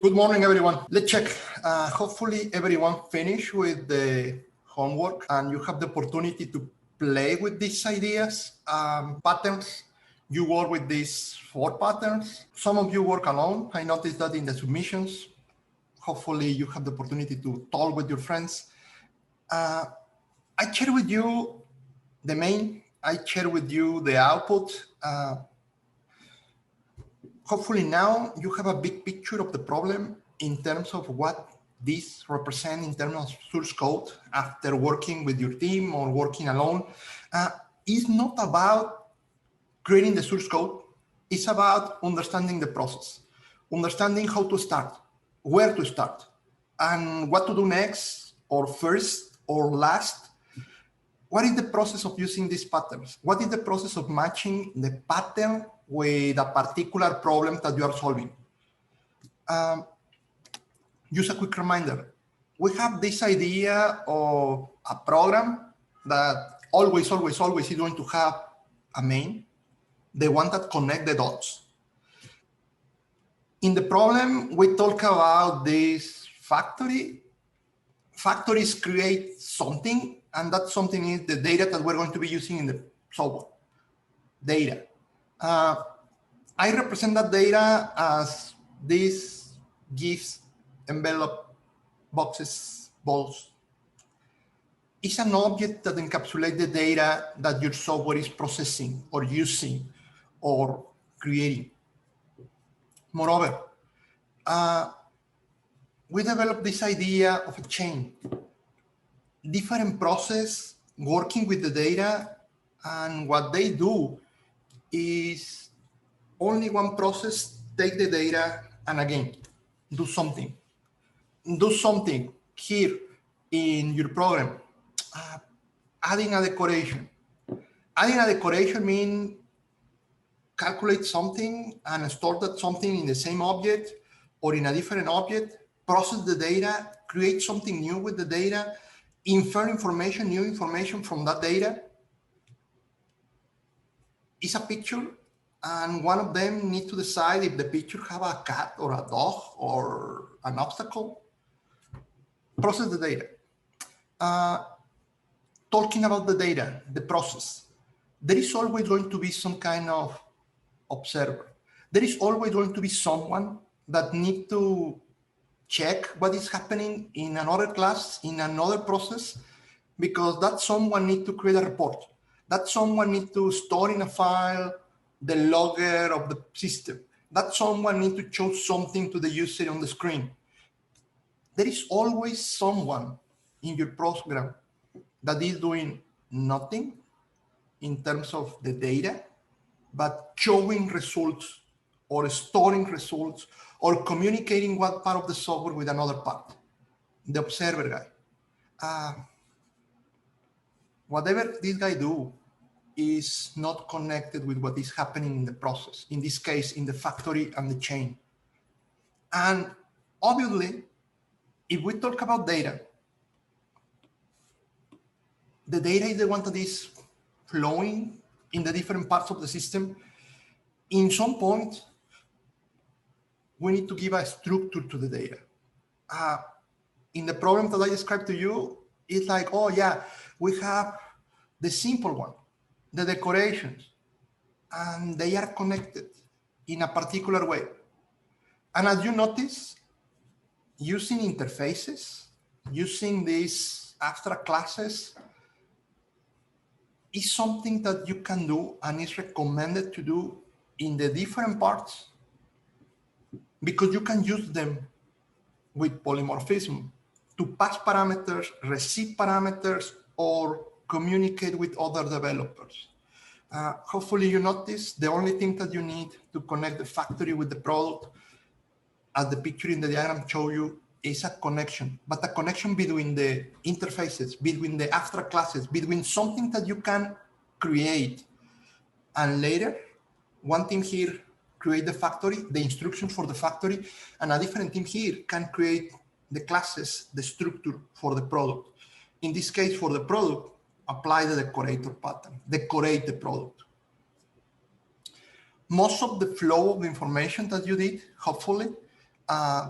Good morning, everyone. Let's check. Hopefully everyone finished with the homework and you have the opportunity to play with these ideas, patterns. You work with these 4 patterns. Some of you work alone. I noticed that in the submissions. Hopefully you have the opportunity to talk with your friends. I share with you the main. I share with you the output. Hopefully now you have a big picture of the problem in terms of what this represents in terms of source code after working with your team or working alone. It's not about creating the source code. It's about understanding the process, understanding how to start, where to start, and what to do next or first or last. What is the process of using these patterns? What is the process of matching the pattern with a particular problem that you are solving? Just a quick reminder. We have this idea of a program that always is going to have a main, the one that connects the dots. In the problem, we talk about this factory. Factories create something, and that something is the data that we're going to be using in the software. Data. I represent that data as these GIFs, envelope, boxes, balls. It's an object that encapsulates the data that your software is processing or using or creating. Moreover, we developed this idea of a chain. Different process working with the data, and what they do is only one process take the data and again do something. Do something here in your program. Adding a decoration. Adding a decoration means calculate something and store that something in the same object or in a different object, process the data, create something new with the data, infer information, new information from that data. It's a picture, and one of them needs to decide if the picture have a cat or a dog or an obstacle. Process the data. Talking about the data, the process, there is always going to be some kind of observer. There is always going to be someone that needs to check what is happening in another class, in another process, because that someone needs to create a report. That someone needs to store in a file the logger of the system. That someone needs to show something to the user on the screen. There is always someone in your program that is doing nothing in terms of the data, but showing results or storing results or communicating one part of the software with another part, the observer guy. Whatever this guy do is not connected with what is happening in the process, in this case, in the factory and the chain. And obviously, if we talk about data, the data is the one that is flowing in the different parts of the system. In some point, we need to give a structure to the data. In the problem that I described to you, it's like, oh yeah, we have the simple one, the decorations, and they are connected in a particular way. And as you notice, using interfaces, using these abstract classes is something that you can do and is recommended to do in the different parts, because you can use them with polymorphism to pass parameters, receive parameters, or communicate with other developers. Hopefully you notice the only thing that you need to connect the factory with the product, as the picture in the diagram show you, is a connection, but a connection between the interfaces, between the abstract classes, between something that you can create, and later, one team here create the factory, the instructions for the factory, and a different team here can create the classes, the structure for the product. In this case, for the product, apply the decorator pattern, decorate the product. Most of the flow of information that you did, hopefully,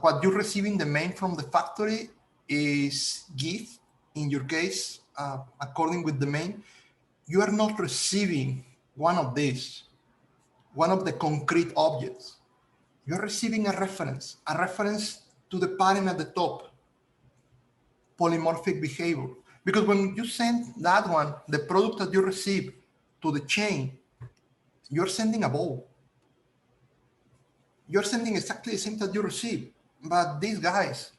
what you receive in the main from the factory is GIF. In your case, according with the main, you are not receiving one of these, one of the concrete objects. You're receiving a reference to the pattern at the top, polymorphic behavior. Because when you send that one, the product that you receive to the chain, you're sending a ball. You're sending exactly the same that you receive, but these guys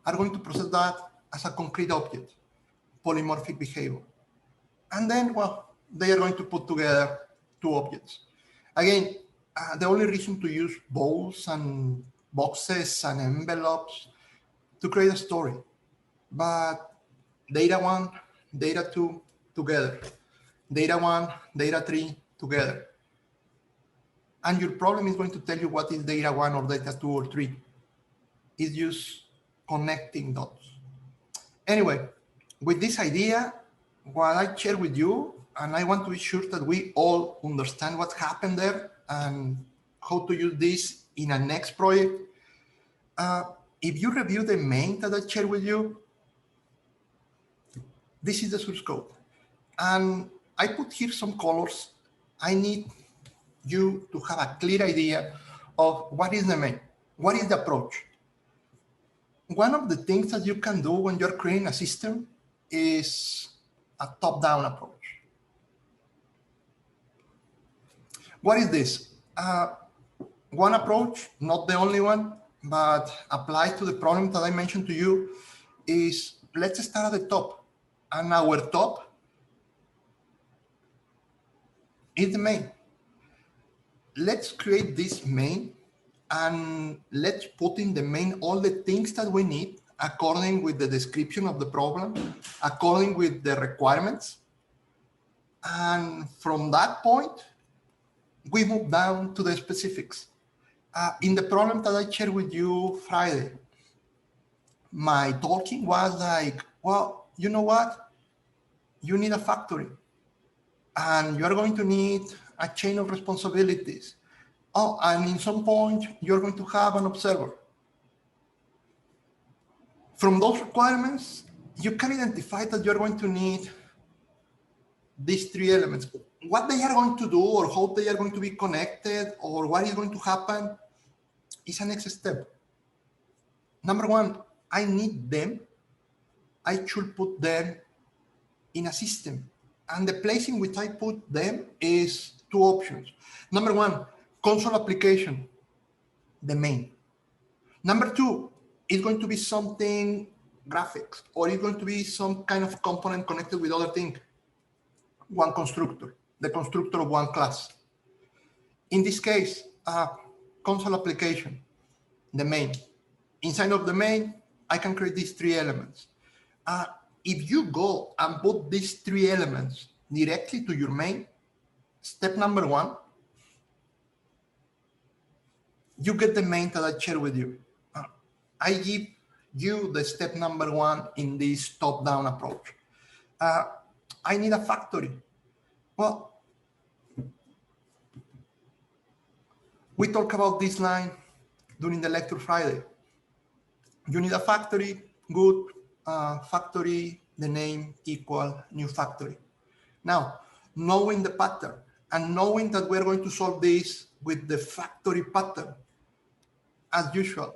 are going to process that as a concrete object, polymorphic behavior. And then, well, they are going to put together two objects. Again, the only reason to use balls and boxes and envelopes to create a story, but data one, data two together, data one, data three together. And your problem is going to tell you what is data one or data two or three. It's just connecting dots. Anyway, with this idea, what I share with you, and I want to be sure that we all understand what happened there and how to use this in a next project. If you review the main that I shared with you, this is the source code. And I put here some colors. I need you to have a clear idea of what is the main, what is the approach. One of the things that you can do when you're creating a system is a top-down approach. What is this? One approach, not the only one, but applies to the problem that I mentioned to you, is let's start at the top. And our top is the main. Let's create this main and let's put in the main all the things that we need according with the description of the problem, according with the requirements. And from that point, we move down to the specifics. In the problem that I shared with you Friday, my talking was like, well, you know what? You need a factory and you're going to need a chain of responsibilities. Oh, and in some point, you're going to have an observer. From those requirements, you can identify that you're going to need these three elements. What they are going to do or how they are going to be connected or what is going to happen is a next step. Number one, I need them. I should put them in a system. And the place in which I put them is two options. Number one, console application, the main. Number two, it's going to be something graphics, or it's going to be some kind of component connected with other thing. One constructor, the constructor of one class. In this case, console application, the main. Inside of the main, I can create these three elements. If you go and put these three elements directly to your main, step number one, you get the main that I shared with you. I give you the step number one in this top-down approach. I need a factory. Well, we talked about this line during the lecture Friday. You need a factory, good. Factory, the name equal new factory. Now, knowing the pattern and knowing that we're going to solve this with the factory pattern, as usual,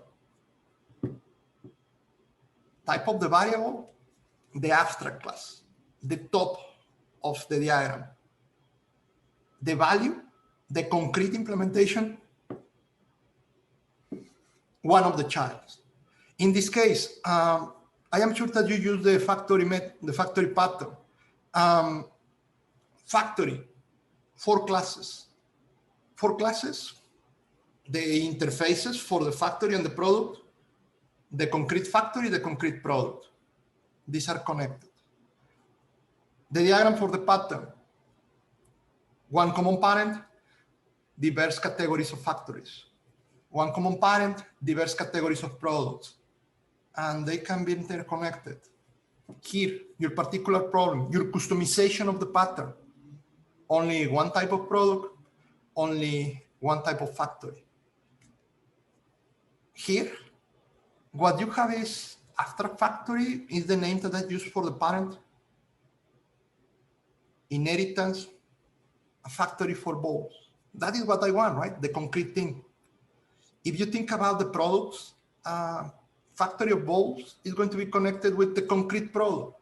type of the variable, the abstract class, the top of the diagram, the value, the concrete implementation, one of the childs. In this case, I am sure that you use the factory pattern. Factory, 4 classes. 4 classes, the interfaces for the factory and the product, the concrete factory, the concrete product. These are connected. The diagram for the pattern, one common parent, diverse categories of factories. One common parent, diverse categories of products. And they can be interconnected. Here, your particular problem, your customization of the pattern, only one type of product, only one type of factory. Here, What you have is abstract factory is the name that I use for the parent. Inheritance, a factory for balls. That is what I want, right? The concrete thing. If you think about the products, factory of balls is going to be connected with the concrete product,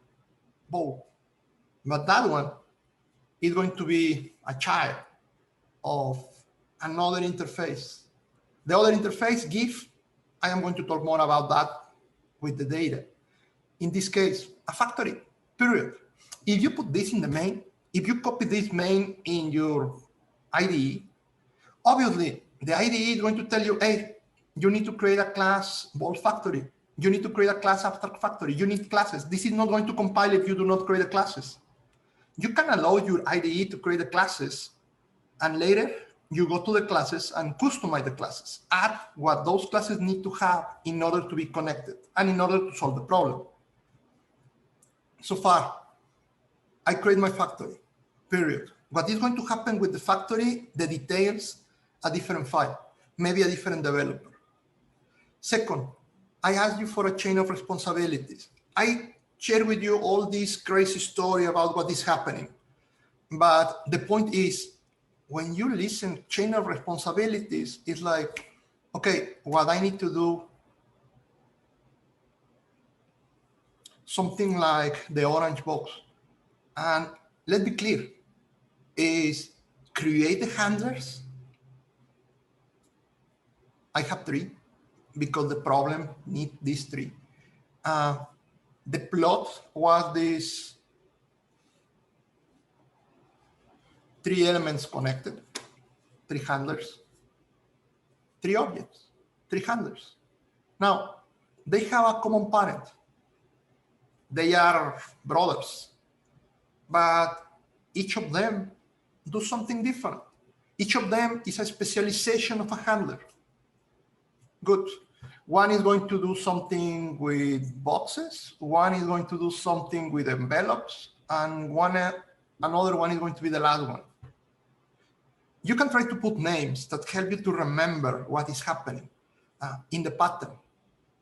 ball. But that one is going to be a child of another interface. The other interface, GIF, I am going to talk more about that with the data. In this case, a factory, period. If you put this in the main, if you copy this main in your IDE, obviously the IDE is going to tell you, hey, you need to create a class ball factory. You need to create a class abstract factory. You need classes. This is not going to compile if you do not create the classes. You can allow your IDE to create the classes, and later you go to the classes and customize the classes. Add what those classes need to have in order to be connected and in order to solve the problem. So far, I create my factory, period. What is going to happen with the factory, the details, a different file, maybe a different developer. Second, I asked you for a chain of responsibilities. I share with you all this crazy story about what is happening. But the point is, when you listen chain of responsibilities, it's like, okay, what I need to do, something like the orange box. And let's be clear, is create the handlers. I have 3 because the problem needs these 3. The plot was this 3 elements connected, 3 handlers, 3 objects, 3 handlers. Now, they have a common parent. They are brothers, but each of them do something different. Each of them is a specialization of a handler. Good. One is going to do something with boxes. One is going to do something with envelopes, and another one is going to be the last one. You can try to put names that help you to remember what is happening in the pattern.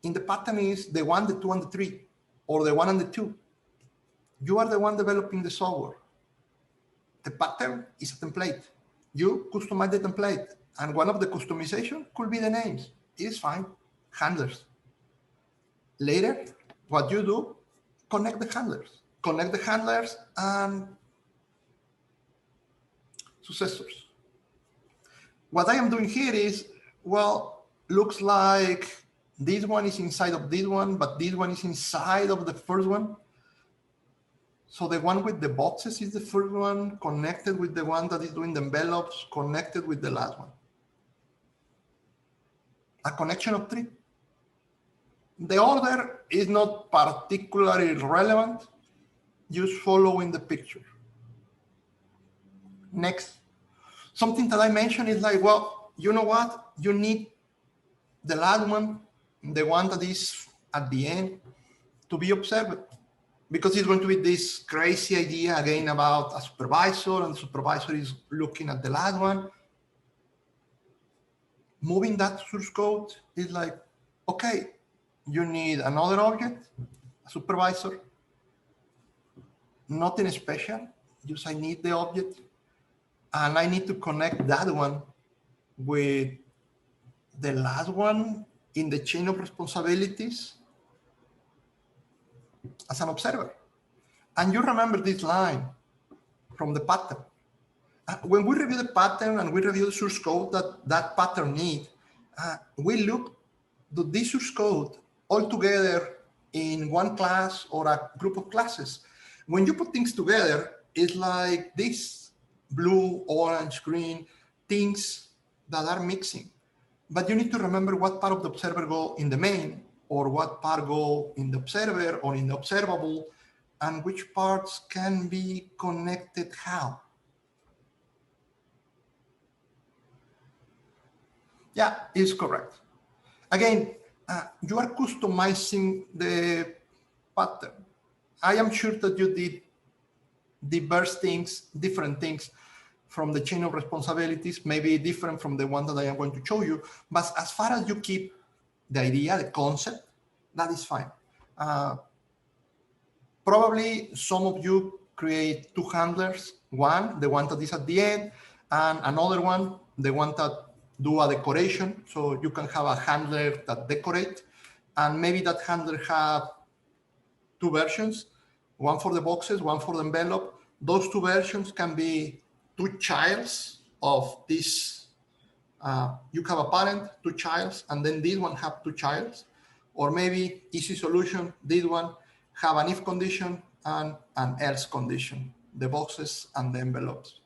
In the pattern is the 1, the 2, and the 3, or the 1 and the 2. You are the one developing the software. The pattern is a template. You customize the template, and one of the customization could be the names. It is fine. Handlers. Later, what you do, connect the handlers. Connect the handlers and successors. What I am doing here is, well, looks like this one is inside of this one, but this one is inside of the first one. So the one with the boxes is the first one, connected with the one that is doing the envelopes, connected with the last one. A connection of 3. The order is not particularly relevant, just following the picture. Next, something that I mentioned is like, well, you know what? You need the last one, the one that is at the end, to be observed. Because it's going to be this crazy idea again about a supervisor, and the supervisor is looking at the last one. Moving that source code is like, okay, you need another object, a supervisor, nothing special, just I need the object, and I need to connect that one with the last one in the chain of responsibilities as an observer. And you remember this line from the pattern. When we review the pattern and we review the source code that pattern needs, we look to this source code all together in one class or a group of classes. When you put things together, it's like this blue, orange, green, things that are mixing. But you need to remember what part of the observer go in the main, or what part go in the observer or in the observable, and which parts can be connected how. Yeah, it's correct. Again, you are customizing the pattern. I am sure that you did diverse things, different things from the chain of responsibilities, maybe different from the one that I am going to show you. But as far as you keep the idea, the concept, that is fine. Probably some of you create two handlers, one, the one that is at the end, and another one, the one that do a decoration. So you can have a handler that decorate, and maybe that handler have two versions, one for the boxes, one for the envelope. Those two versions can be two childs of this. You have a parent, two childs, and then this one have two childs. Or maybe easy solution, this one have an if condition and an else condition, the boxes and the envelopes.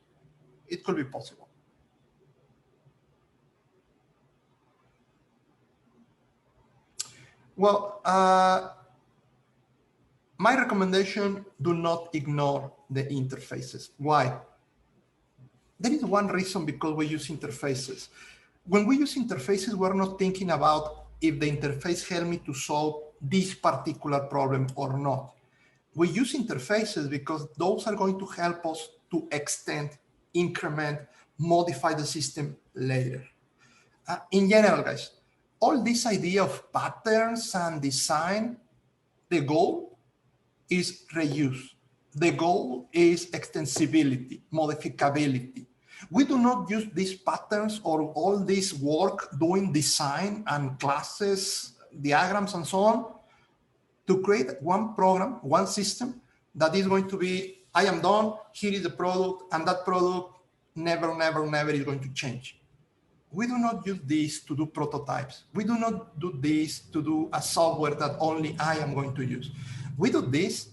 It could be possible. Well, my recommendation, do not ignore the interfaces. Why? There is one reason because we use interfaces. When we use interfaces, we're not thinking about if the interface helped me to solve this particular problem or not. We use interfaces because those are going to help us to extend, increment, modify the system later. In general, guys, all this idea of patterns and design, the goal is reuse. The goal is extensibility, modificability. We do not use these patterns or all this work doing design and classes, diagrams, and so on to create one program, one system that is going to be, I am done, here is the product, and that product never, never, never is going to change. We do not use this to do prototypes. We do not do this to do a software that only I am going to use. We do this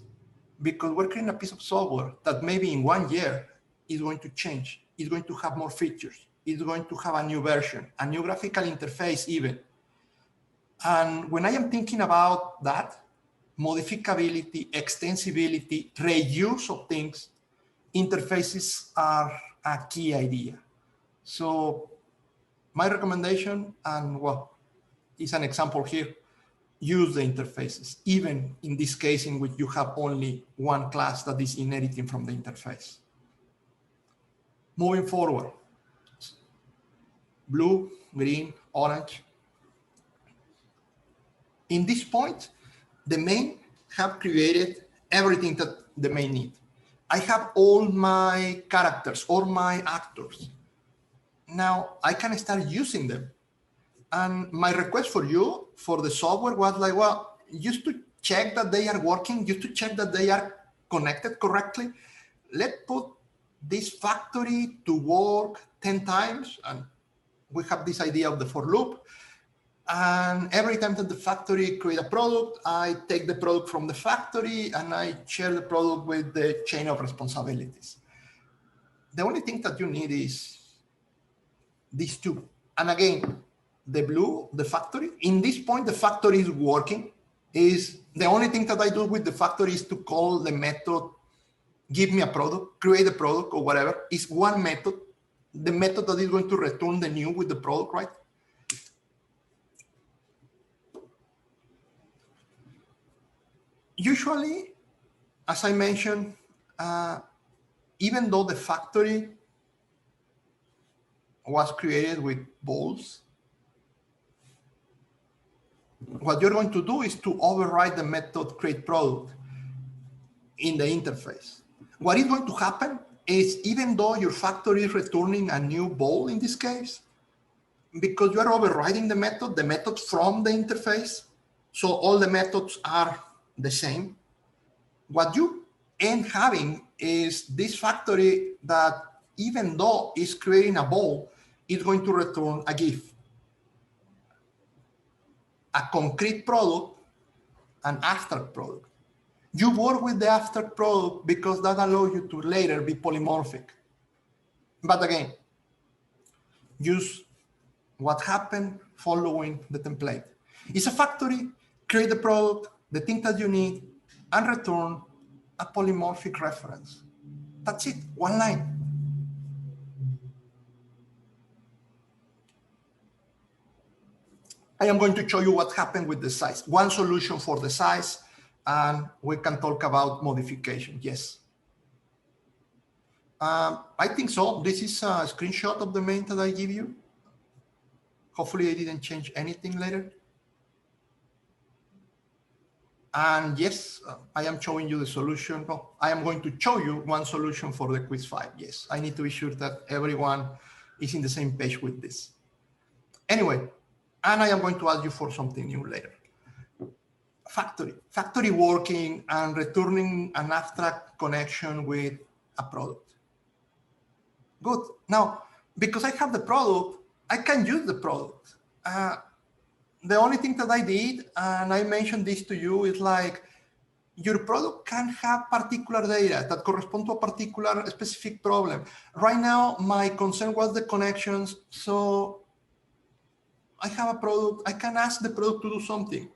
because we're creating a piece of software that maybe in 1 year is going to change. It's going to have more features. It's going to have a new version, a new graphical interface even. And when I am thinking about that, modificability, extensibility, reuse of things, interfaces are a key idea. So my recommendation, and well, is an example here, use the interfaces, even in this case in which you have only one class that is inheriting from the interface. Moving forward, blue, green, orange. In this point, the main have created everything that the main need. I have all my characters, all my actors. Now I can start using them. And my request for you, for the software was like, well, just to check that they are working, just to check that they are connected correctly, let's put this factory to work 10 times. And we have this idea of the for loop. And every time that the factory create a product, I take the product from the factory and I share the product with the chain of responsibilities. The only thing that you need is these two. And again, the blue, the factory, in this point, the factory is working. Is the only thing that I do with the factory is to call the method, give me a product, create a product or whatever. Is one method, the method that is going to return the new with the product, right? Usually, as I mentioned, even though the factory was created with balls, what you're going to do is to override the method create product in the interface. What is going to happen is, even though your factory is returning a new ball in this case, because you are overriding the method from the interface, so all the methods are the same, what you end having is this factory that, even though it's creating a ball, is going to return a GIF, a concrete product, an abstract product. You work with the abstract product because that allows you to later be polymorphic. But again, use what happened following the template. It's a factory, create the product, the thing that you need, and return a polymorphic reference. That's it, one line. I am going to show you what happened with the size. One solution for the size, and we can talk about modification. Yes. I think so. This is a screenshot of the main that I give you. Hopefully I didn't change anything later. And yes, I am showing you the solution. No, I am going to show you one solution for the quiz 5. Yes, I need to be sure that everyone is in the same page with this. Anyway, and I am going to ask you for something new later. Factory working and returning an abstract connection with a product. Good. Now, because I have the product, I can use the product. The only thing that I did, and I mentioned this to you, is like your product can have particular data that correspond to a particular specific problem. Right now, my concern was the connections. So I have a product, I can ask the product to do something.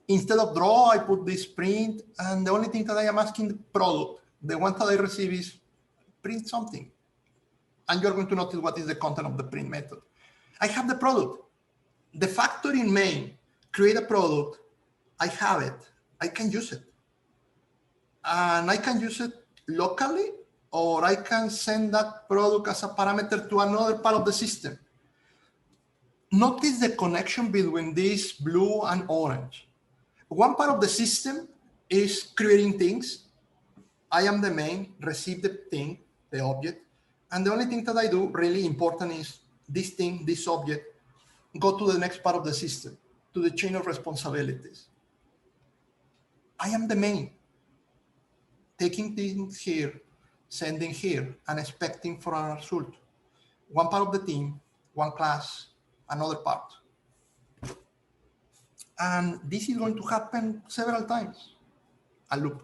Instead of draw, I put this print, and the only thing that I am asking the product, the one that I receive, is print something. And you're going to notice what is the content of the print method. I have the product. The factory in main create a product. I have it. I can use it. And I can use it locally, or I can send that product as a parameter to another part of the system. Notice the connection between this blue and orange. One part of the system is creating things. I am the main, receive the thing, the object. And the only thing that I do, really important, is this thing, this object, go to the next part of the system, to the chain of responsibilities. I am the main, taking things here, sending here, and expecting for a result. One part of the team, one class, another part. And this is going to happen several times, a loop.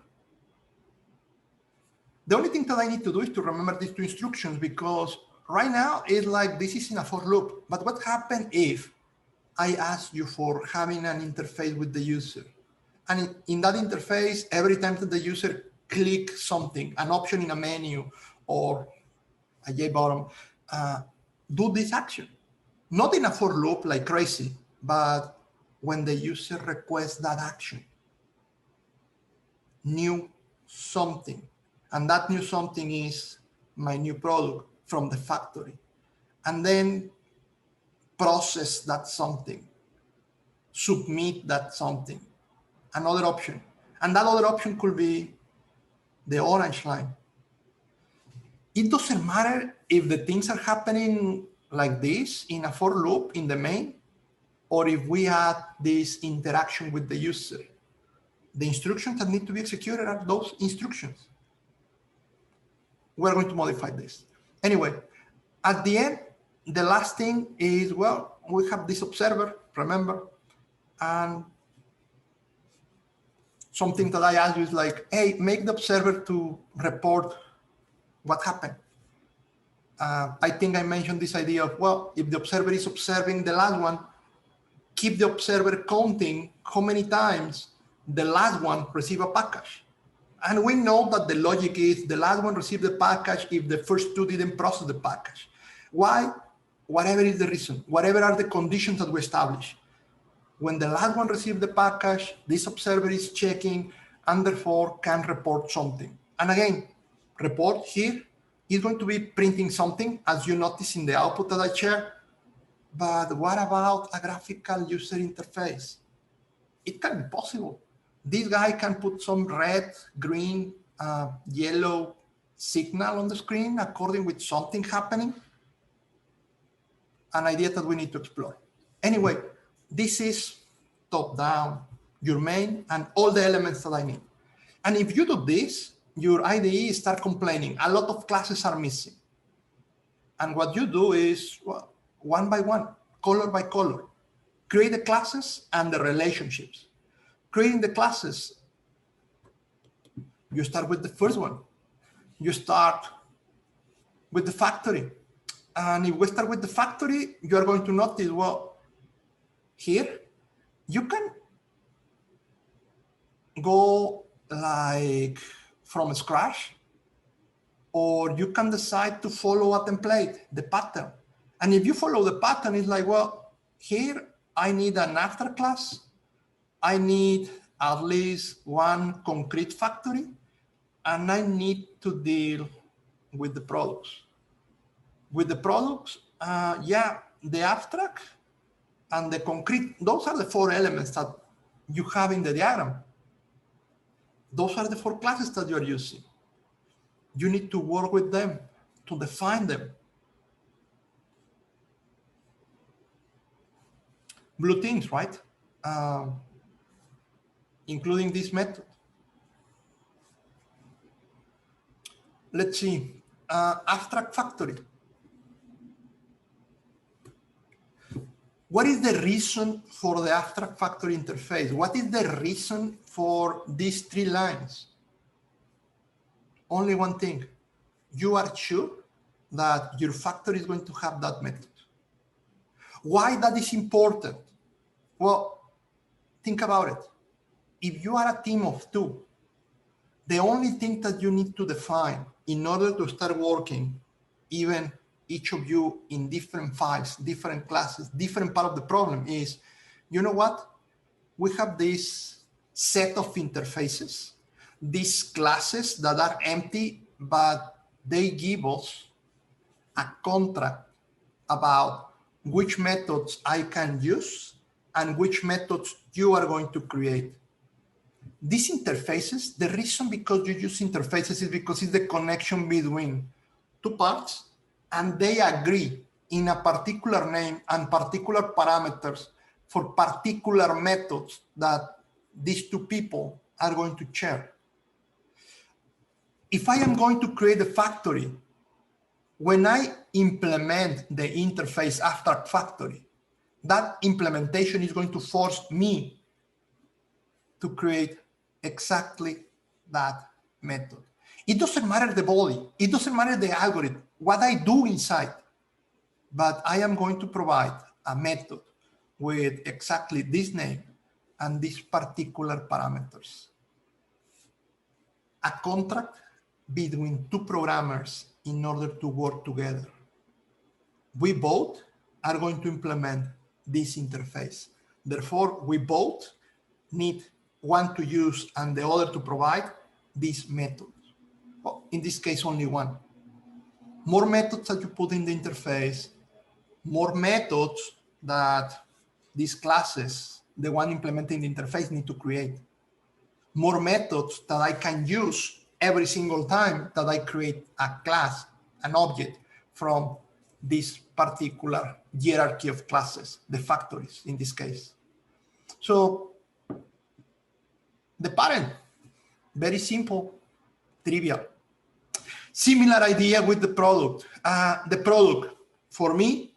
The only thing that I need to do is to remember these two instructions, because right now it's like this is in a for loop. But what happens if I ask you for having an interface with the user? And in that interface, every time that the user clicks something, an option in a menu or a J bottom, do this action. Not in a for loop like crazy, but when the user requests that action, new something. And that new something is my new product from the factory. And then process that something, submit that something, another option. And that other option could be the orange line. It doesn't matter if the things are happening like this in a for loop in the main, or if we add this interaction with the user. The instructions that need to be executed are those instructions. We're going to modify this. Anyway, at the end, the last thing is, well, we have this observer, remember, and something that I ask you is like, hey, make the observer to report what happened. I think I mentioned this idea of, well, if the observer is observing the last one, keep the observer counting how many times the last one received a package. And we know that the logic is the last one received the package if the first two didn't process the package. Why? Whatever is the reason, whatever are the conditions that we establish. When the last one received the package, this observer is checking and therefore can report something. And again, report here is going to be printing something, as you notice in the output that I shared. But what about a graphical user interface? It can be possible. This guy can put some red, green, yellow signal on the screen according with something happening. An idea that we need to explore. Anyway, this is top down, your main, and all the elements that I need. And if you do this, your IDE start complaining. A lot of classes are missing. And what you do is, well, one by one, color by color, create the classes and the relationships. Creating the classes, you start with the first one. You start with the factory. And if we start with the factory, you are going to notice, well, here, you can go like from scratch, or you can decide to follow a template, the pattern. And if you follow the pattern, it's like, well, here I need an after class. I need at least one concrete factory, and I need to deal with the products. With the products, yeah, the abstract and the concrete, those are the four elements that you have in the diagram. Those are the 4 classes that you're using. You need to work with them to define them. Blue things, right? Including this method. Let's see, abstract factory. What is the reason for the abstract factory interface? What is the reason for these 3 lines? Only one thing. You are sure that your factory is going to have that method. Why that is important? Well, think about it. If you are a team of 2, the only thing that you need to define in order to start working, even each of you in different files, different classes, different part of the problem is, you know what? We have this set of interfaces, these classes that are empty, but they give us a contract about which methods I can use and which methods you are going to create. These interfaces, the reason because you use interfaces is because it's the connection between 2 parts, and they agree in a particular name and particular parameters for particular methods that these 2 people are going to share. If I am going to create a factory, when I implement the interface abstract factory, that implementation is going to force me to create exactly that method. It doesn't matter the body, it doesn't matter the algorithm, what I do inside, but I am going to provide a method with exactly this name and these particular parameters. A contract between 2 programmers in order to work together. We both are going to implement this interface. Therefore, we both need one to use and the other to provide this method. Well, in this case, only one. More methods that you put in the interface, more methods that these classes, the one implementing the interface, need to create. More methods that I can use every single time that I create a class, an object from this particular hierarchy of classes, the factories in this case. So the parent, very simple, trivial. Similar idea with the product. The product, for me,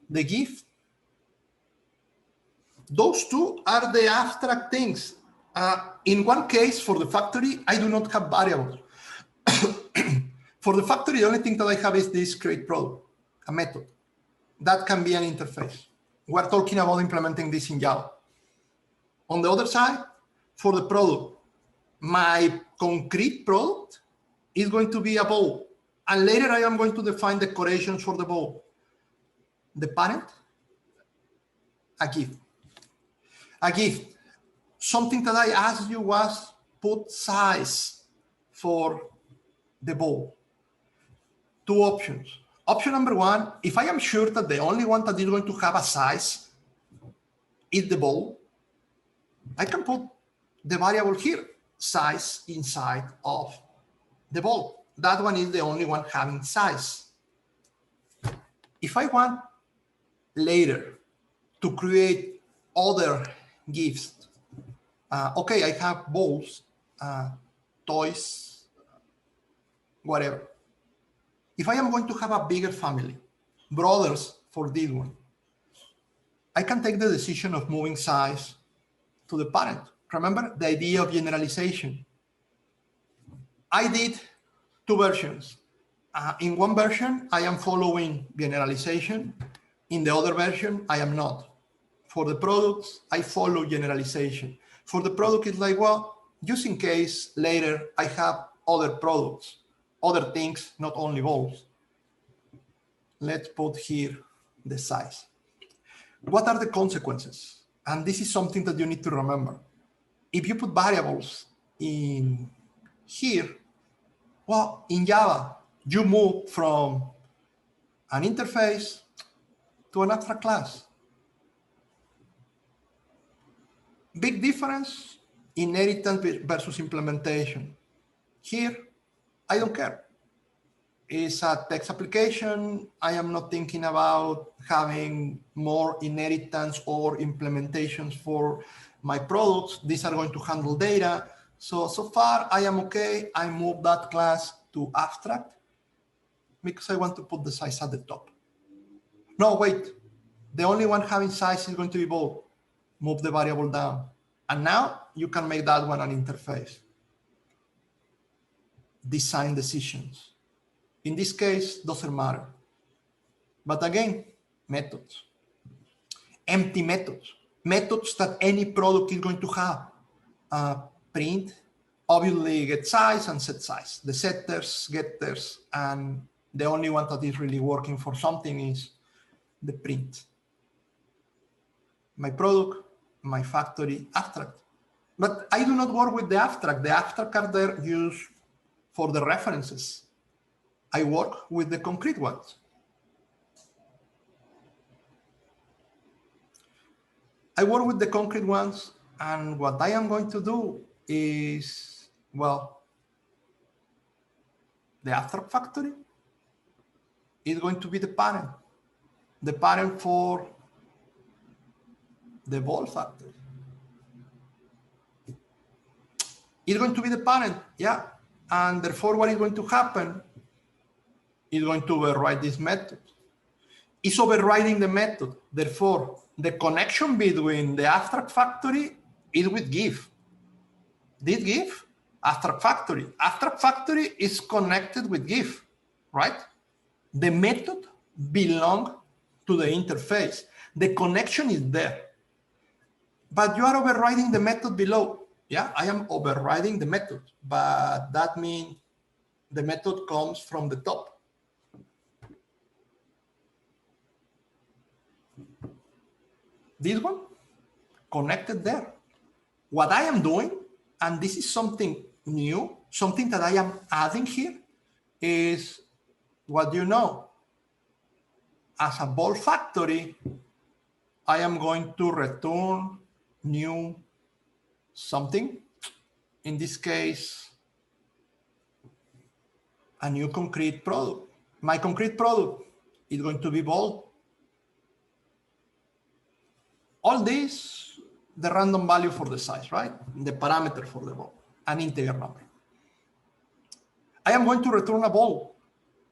the gift. Those 2 are the abstract things. In one case, for the factory, I do not have variables. For the factory, the only thing that I have is this create product, a method. That can be an interface. We're talking about implementing this in Java. On the other side, for the product, my concrete product is going to be a bowl. And later I am going to define decorations for the bowl. The parent, a gift. A gift. Something that I asked you was put size for the bowl. 2 options. Option number 1, if I am sure that the only one that is going to have a size is the bowl, I can put the variable here, size inside of the bowl. That one is the only one having size. If I want later to create other gifts, okay, I have bowls, toys, whatever. If I am going to have a bigger family, brothers for this one, I can take the decision of moving size to the parent. Remember the idea of generalization. I did 2 versions. In one version, I am following generalization. In the other version, I am not. For the products, I follow generalization. For the product, it's like, well, just in case later I have other products, other things, not only bowls. Let's put here the size. What are the consequences? And this is something that you need to remember. If you put variables in here, well, in Java, you move from an interface to an abstract class. Big difference, inheritance versus implementation. Here, I don't care. It's a text application. I am not thinking about having more inheritance or implementations for my products. These are going to handle data. So far I am okay. I move that class to abstract because I want to put the size at the top. No, wait. The only one having size is going to be bold. Move the variable down. And now you can make that one an interface. Design decisions. In this case, doesn't matter. But again, methods. Empty methods. Methods that any product is going to have. Print, obviously get size and set size. The setters, getters, and the only one that is really working for something is the print. My product, my factory, abstract. But I do not work with the abstract. The abstract are there used for the references. I work with the concrete ones. I work with the concrete ones, and what I am going to do is, well, the abstract factory is going to be the parent for the ball factory. It's going to be the parent, yeah. And therefore, what is going to happen is going to override this method. It's overriding the method. Therefore, the connection between the abstract factory is with GIF. This GIF, abstract factory. Abstract factory is connected with GIF, right? The method belongs to the interface. The connection is there. But you are overriding the method below. Yeah, I am overriding the method, but that means the method comes from the top. This one, connected there. What I am doing, and this is something new, something that I am adding here, is what you know. As a ball factory, I am going to return new something. In this case, a new concrete product. My concrete product is going to be ball. All this, the random value for the size, right? The parameter for the ball, an integer number. I am going to return a ball.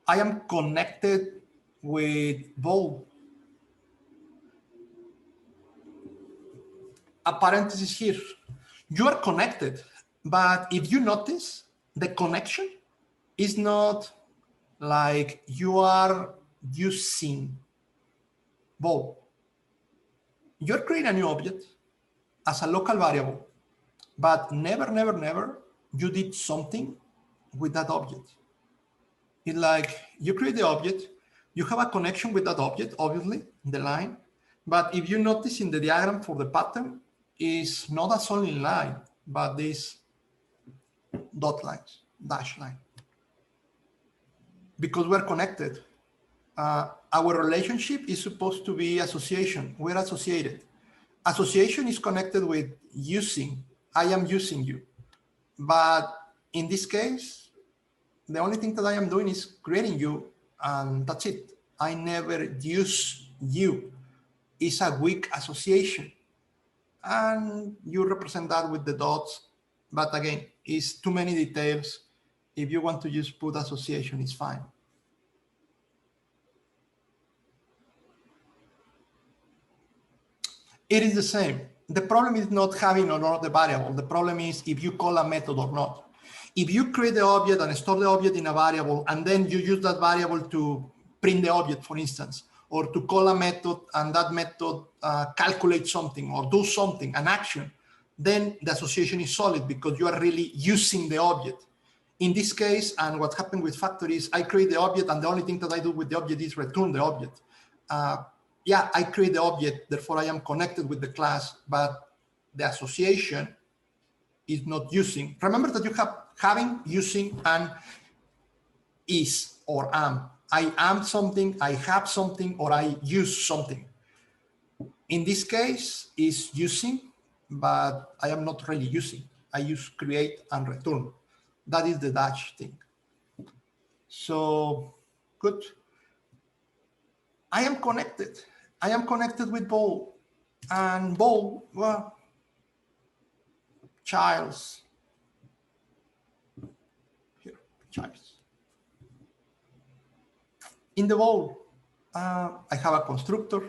I am connected with ball. A parenthesis here. You are connected, but if you notice, the connection is not like you are using ball. You're creating a new object as a local variable, but never, never, never you did something with that object. It's like you create the object, you have a connection with that object, obviously, the line, but if you notice in the diagram for the pattern, is not a solid line, but these dot lines, dash line. Because we're connected. Our relationship is supposed to be association. We're associated. Association is connected with using. I am using you. But in this case, the only thing that I am doing is creating you, and that's it. I never use you. It's a weak association. And you represent that with the dots. But again, it's too many details. If you want to just put association, it's fine. It is the same. The problem is not having or not the variable. The problem is if you call a method or not. If you create the object and store the object in a variable, and then you use that variable to print the object, for instance, or to call a method and that method calculates something or do something, an action, then the association is solid because you are really using the object. In this case, and what happened with factories, I create the object and the only thing that I do with the object is return the object. Yeah, I create the object, therefore I am connected with the class, but the association is not using. Remember that you have having, using, and is or am. I am something, I have something, or I use something. In this case, is using, but I am not really using. I use create and return. That is the dash thing. So good. I am connected. I am connected with Bowl. And Bowl, well, Childs. Here, Childs. In the Bowl, I have a constructor,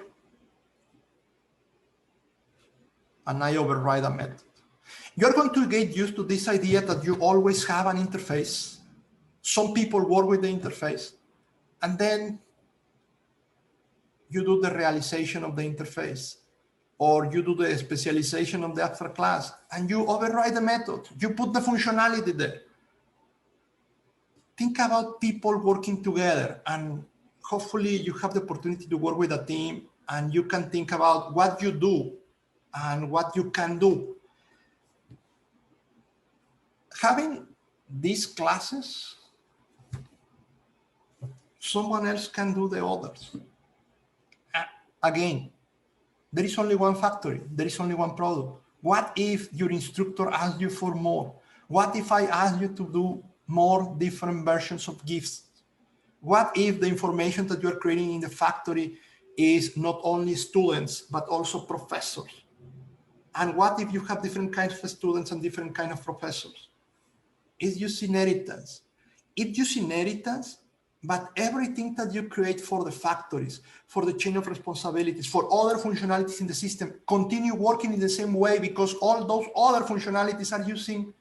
and I override a method. You're going to get used to this idea that you always have an interface. Some people work with the interface, and then you do the realization of the interface, or you do the specialization of the abstract class, and you override the method. You put the functionality there. Think about people working together, and hopefully you have the opportunity to work with a team, and you can think about what you do and what you can do. Having these classes, someone else can do the others. Again, there is only one factory, there is only one product. What if your instructor asks you for more? What if I ask you to do more different versions of gifts? What if the information that you're creating in the factory is not only students, but also professors? And what if you have different kinds of students and different kinds of professors? It's just inheritance. It's just inheritance, but everything that you create for the factories, for the chain of responsibilities, for other functionalities in the system, continue working in the same way because all those other functionalities are using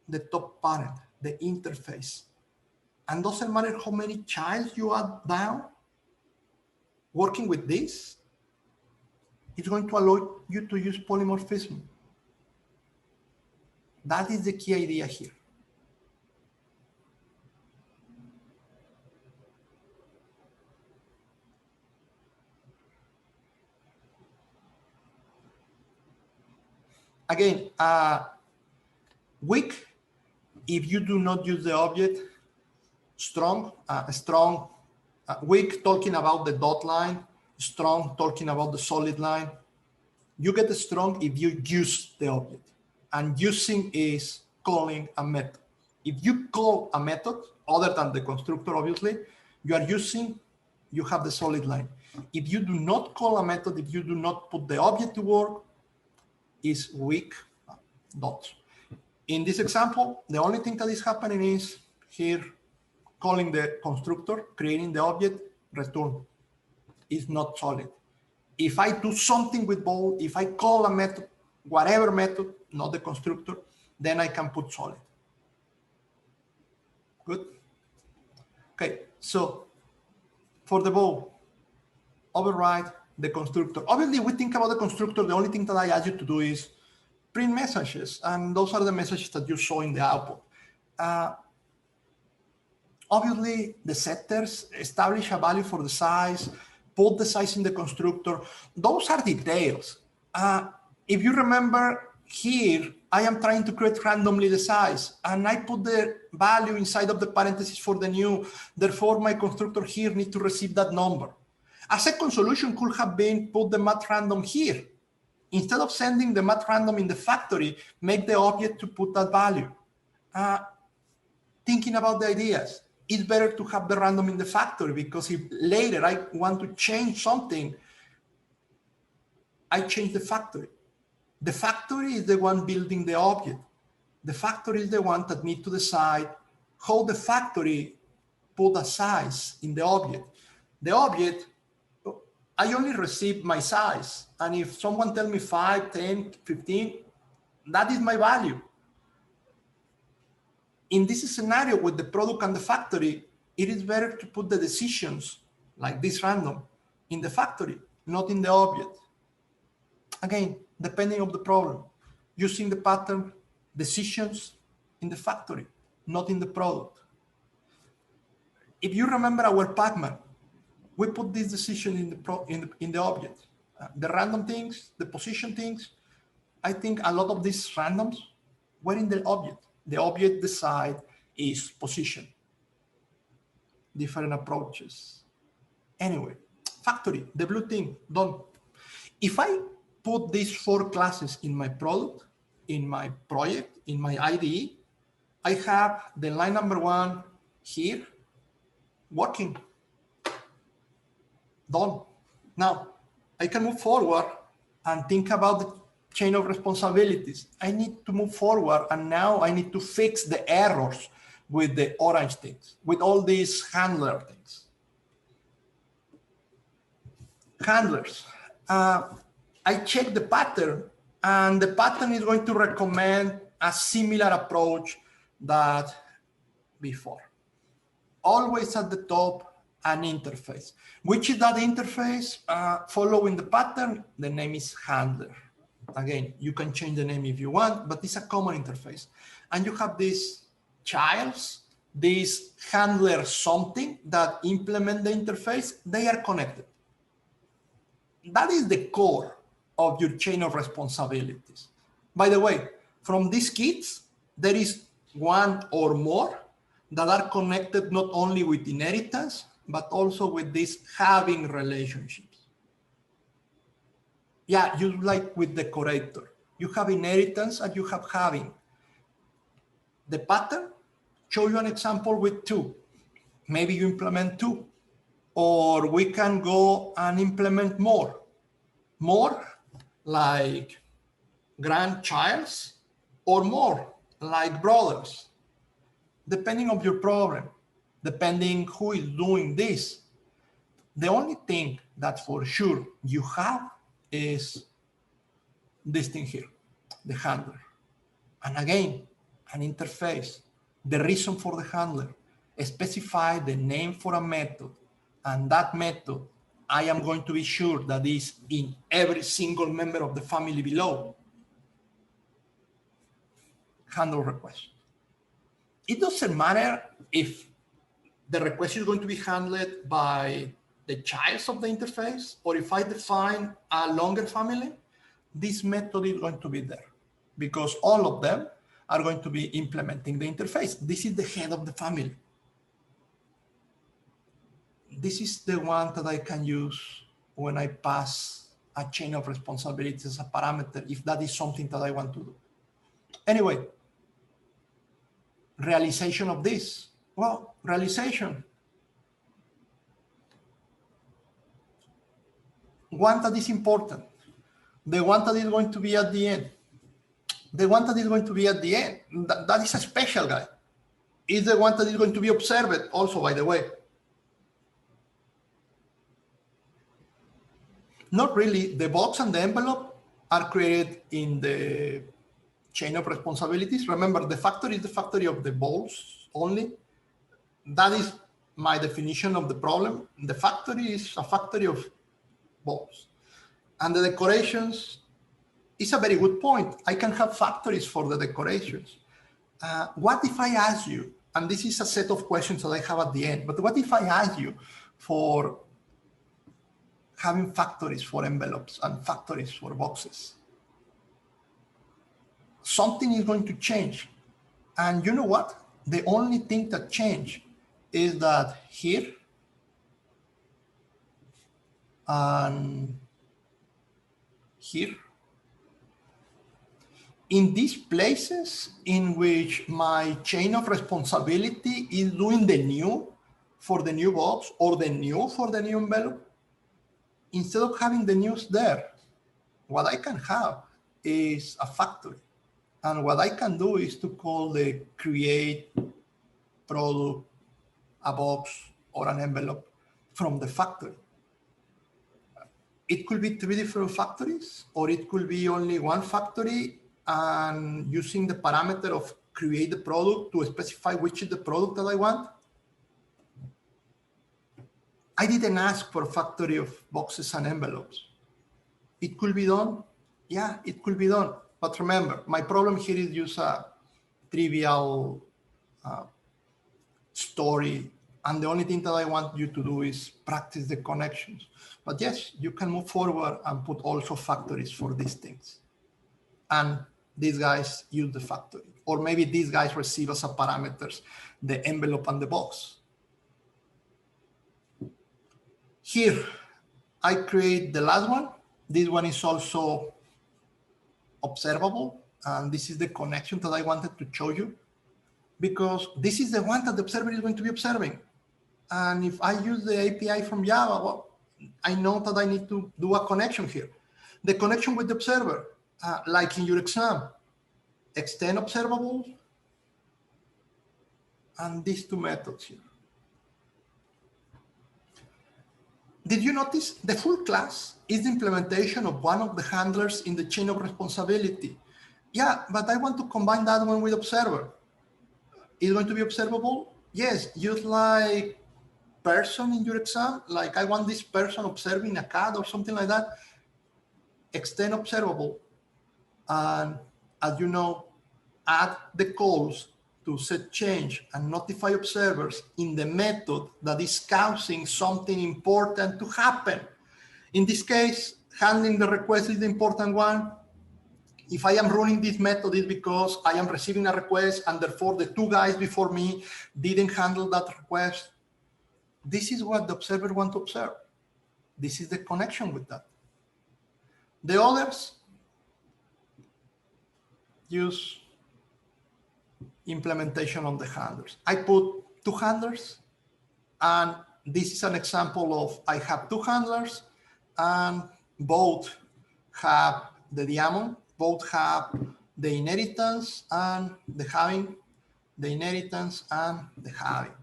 the top parent, the interface. And doesn't matter how many childs you add down, working with this, it's going to allow you to use polymorphism. That is the key idea here. Again, weak, if you do not use the object. Strong, weak talking about the dot line, strong talking about the solid line. You get strong if you use the object, and using is calling a method. If you call a method other than the constructor, obviously, you are using, you have the solid line. If you do not call a method, if you do not put the object to work, is weak dots. In this example, the only thing that is happening is here, calling the constructor, creating the object, return is not solid. If I do something with Bowl, if I call a method, whatever method, not the constructor, then I can put solid. Good. Okay, so for the Bowl, override the constructor. Obviously, we think about the constructor. The only thing that I ask you to do is print messages, and those are the messages that you saw in the output. Obviously, the setters establish a value for the size, put the size in the constructor. Those are details. If you remember here, I am trying to create randomly the size, and I put the value inside of the parentheses for the new. Therefore, my constructor here needs to receive that number. A second solution could have been put the math random here. Instead of sending the math random in the factory, make the object to put that value. Thinking about the ideas, it's better to have the random in the factory, because if later I want to change something, I change the factory. The factory is the one building the object. The factory is the one that needs to decide how the factory put a size in the object. The object, I only receive my size. And if someone tells me 5, 10, 15, that is my value. In this scenario with the product and the factory, it is better to put the decisions like this random in the factory, not in the object. Again, depending on the problem, using the pattern decisions in the factory, not in the product. If you remember our Pac-Man, we put this decision in the object. The random things, the position things, I think a lot of these randoms were in the object. The object decide is position. Different approaches. Anyway, factory, the blue thing, done. If I put these 4 classes in my product, in my project, in my IDE, I have the line number 1 here working. Done. Now, I can move forward and think about the chain of responsibilities. I need to move forward, and now I need to fix the errors with the orange things, with all these handler things. Handlers. I check the pattern, and the pattern is going to recommend a similar approach that before. Always at the top, an interface. Which is that interface? Following the pattern, the name is handler. Again, you can change the name if you want, but it's a common interface. And you have these childs, these handler something that implement the interface. They are connected. That is the core of your chain of responsibilities. By the way, from these kits, there is one or more that are connected not only with inheritance, but also with these having relationships. Yeah, you like with decorator. You have inheritance and you have having. The pattern, show you an example with 2. Maybe you implement 2. Or we can go and implement more. More like grandchilds, or more like brothers, depending on your problem, depending who is doing this. The only thing that for sure you have is this thing here, the handler. And again, an interface, the reason for the handler, specify the name for a method, and that method, I am going to be sure that is in every single member of the family below. Handle request. It doesn't matter if the request is going to be handled by the childs of the interface, or if I define a longer family, this method is going to be there because all of them are going to be implementing the interface. This is the head of the family. This is the one that I can use when I pass a chain of responsibilities as a parameter, if that is something that I want to do. Anyway, realization of this. Well, realization. One that is important. The one that is going to be at the end. The one that is going to be at the end. That is a special guy. Is the one that is going to be observed also, by the way. Not really. The box and the envelope are created in the chain of responsibilities. Remember, the factory is the factory of the balls only. That is my definition of the problem. The factory is a factory of balls. And the decorations is a very good point. I can have factories for the decorations. What if I ask you, and this is a set of questions that I have at the end, but what if I ask you for having factories for envelopes and factories for boxes? Something is going to change. And you know what? The only thing that changed is that here and here, in these places in which my chain of responsibility is doing the new for the new box or the new for the new envelope, instead of having the news there, what I can have is a factory. And what I can do is to call the create product, a box, or an envelope from the factory. It could be 3 different factories, or it could be only one factory, and using the parameter of create the product to specify which is the product that I want. I didn't ask for a factory of boxes and envelopes. It could be done. Yeah, it could be done. But remember, my problem here is just a trivial story. And the only thing that I want you to do is practice the connections. But yes, you can move forward and put also factories for these things. And these guys use the factory. Or maybe these guys receive as a parameters the envelope and the box. Here, I create the last one. This one is also observable. And this is the connection that I wanted to show you, because this is the one that the observer is going to be observing. And if I use the API from Java, well, I know that I need to do a connection here. The connection with the observer, like in your exam, extend observable, and these two methods here. Did you notice the full class is the implementation of one of the handlers in the chain of responsibility? Yeah, but I want to combine that one with observer. Is it going to be observable? Yes, use like person in your exam, like I want this person observing a cat or something like that. Extend observable, and as you know, add the calls to set change and notify observers in the method that is causing something important to happen. In this case, handling the request is the important one. If I am running this method, it's because I am receiving a request, and therefore the two guys before me didn't handle that request. This is what the observer wants to observe. This is the connection with that. The others use implementation on the handlers. I put two handlers, and this is an example of I have two handlers, and both have the diamond, both have the inheritance and the having, the inheritance and the having.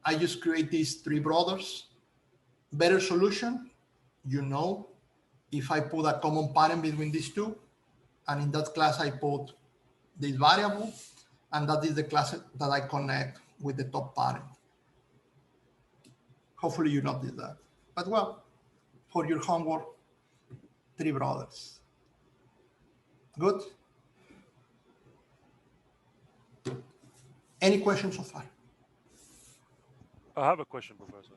I just create these three brothers. Better solution, you know, if I put a common parent between these two, and in that class I put this variable, and that is the class that I connect with the top parent. Hopefully you notice that. But well, for your homework, three brothers. Good? Any questions so far? I have a question, Professor.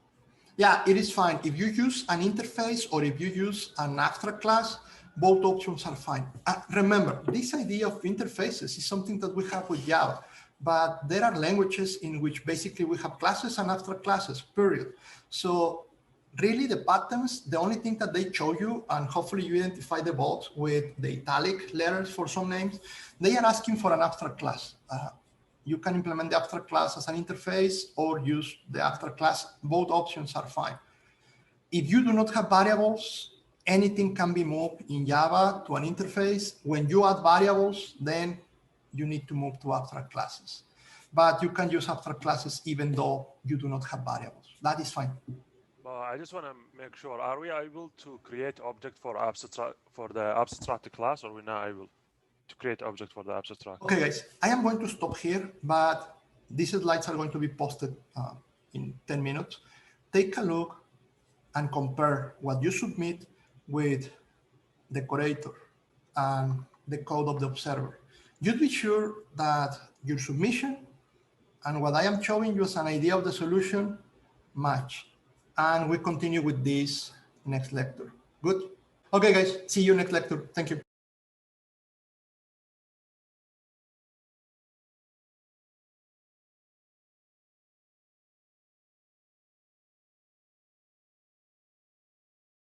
Yeah, it is fine. If you use an interface or if you use an abstract class, both options are fine. Remember, this idea of interfaces is something that we have with Java, but there are languages in which basically we have classes and abstract classes, period. So really the patterns, the only thing that they show you, and hopefully you identify the both with the italic letters for some names, they are asking for an abstract class. You can implement the abstract class as an interface or use the abstract class. Both options are fine. If you do not have variables, anything can be moved in Java to an interface. When you add variables, then you need to move to abstract classes. But you can use abstract classes even though you do not have variables. That is fine. I just want to make sure, are we able to create object for the abstract class, or we're not able to create object for the abstract? Okay, guys, I am going to stop here, but these slides are going to be posted in 10 minutes. Take a look and compare what you submit with the curator and the code of the observer. Just be sure that your submission and what I am showing you as an idea of the solution match. And we continue with this next lecture. Good? Okay, guys, see you next lecture. Thank you.